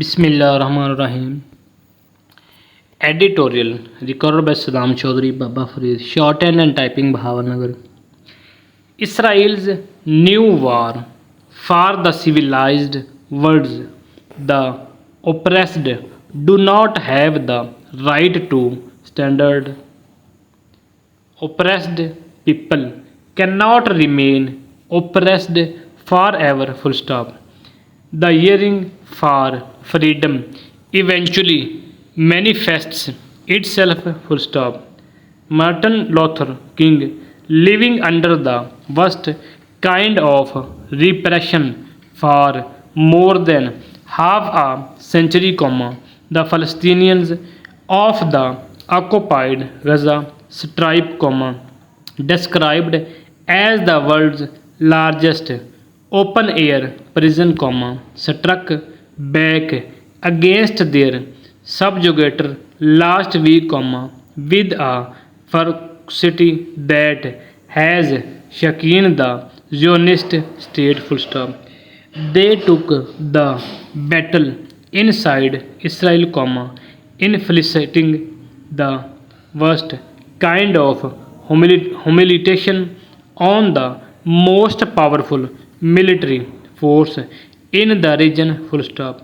Bismillahirrahmanirrahim. Editorial recorded by Saddam Chaudhry, Baba Farid, shortened and typing Bhavanagar. Israel's new war for the civilized world. The oppressed do not have the right to standard. Oppressed people cannot remain oppressed forever. Full stop. The yearning for freedom eventually manifests itself. Full stop. Martin Luther King, living under the worst kind of repression for more than half a century, the Palestinians of the occupied Gaza Strip, described as the world's largest open air prison, struck back against their subjugator last week, with a ferocity that has shaken the Zionist state. Full stop. They took the battle inside Israel, inflicting the worst kind of humiliation on the most powerful military force in the region. Full stop.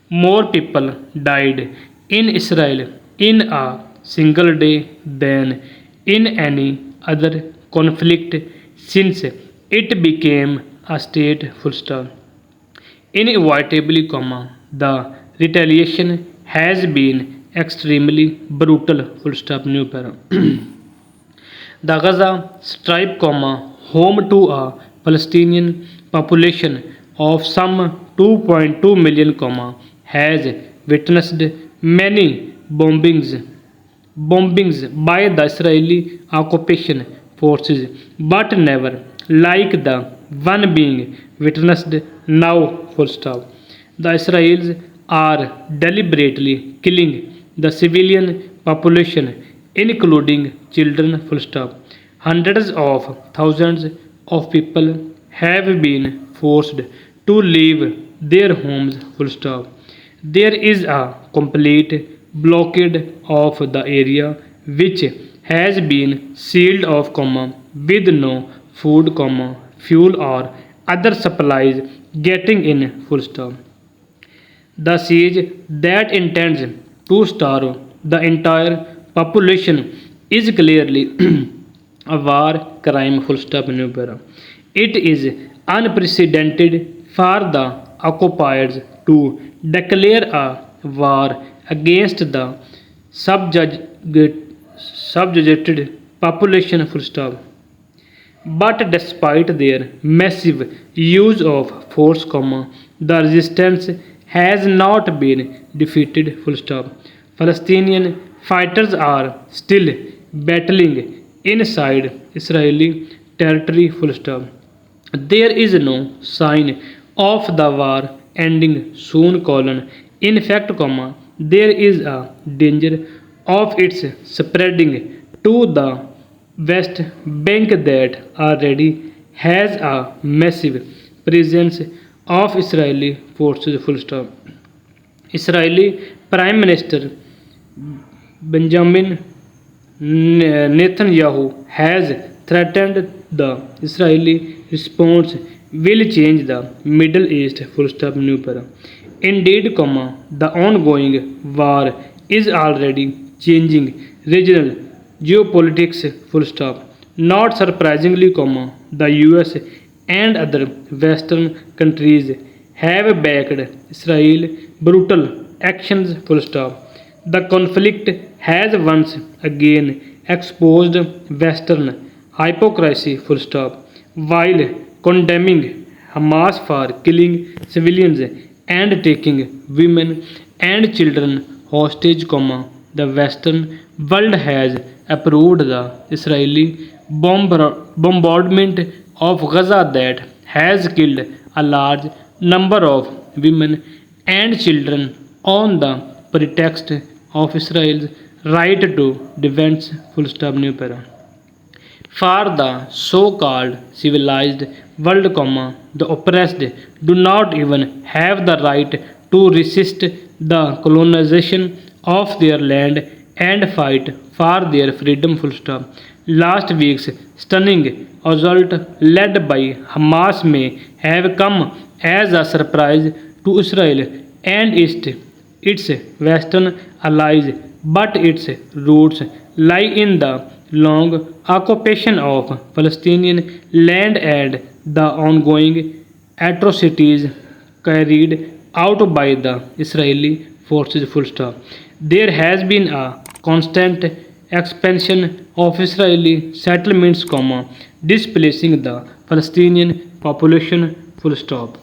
More people died in Israel in a single day than in any other conflict since it became a state. Full stop. Inevitably, the retaliation has been extremely brutal. Full stop. New para. The Gaza Strip, home to a Palestinian population of some 2.2 million, has witnessed many bombings by the Israeli occupation forces, but never like the one being witnessed now. Full stop. The Israelis are deliberately killing the civilian population, including children. Full stop. Hundreds of thousands of people have been forced to leave their homes. Full stop. There is a complete blockade of the area, which has been sealed off, with no food, fuel or other supplies getting in. Full stop. The siege that intends to starve the entire population is clearly a war crime. Full stop. New para. It is unprecedented for the occupiers to declare a war against the subjugated population. Full stop. But despite their massive use of force, the resistance has not been defeated. Full stop. Palestinian fighters are still battling inside Israeli territory. Full stop. There is no sign of the war ending soon, in fact, there is a danger of its spreading to the West Bank that already has a massive presence of Israeli forces. Full stop. Israeli Prime Minister Benjamin Netanyahu has threatened the Israeli response will change the Middle East. Full stop. New para. Indeed, the ongoing war is already changing regional geopolitics. Full stop. Not surprisingly, the US and other Western countries have backed Israel brutal actions. Full stop. The conflict has once again exposed Western hypocrisy. Full stop. While condemning Hamas for killing civilians and taking women and children hostage, the Western world has approved the Israeli bombardment of Gaza that has killed a large number of women and children on the pretext of Israel's right to defense. Full stop. New para. For the so-called civilized world, the oppressed do not even have the right to resist the colonization of their land and fight for their freedom. Full stop. Last week's stunning assault led by Hamas may have come as a surprise to Israel and its Western allies, but its roots lie in the long occupation of Palestinian land and the ongoing atrocities carried out by the Israeli forces. Full stop. There has been a constant expansion of Israeli settlements, displacing the Palestinian population. Full stop.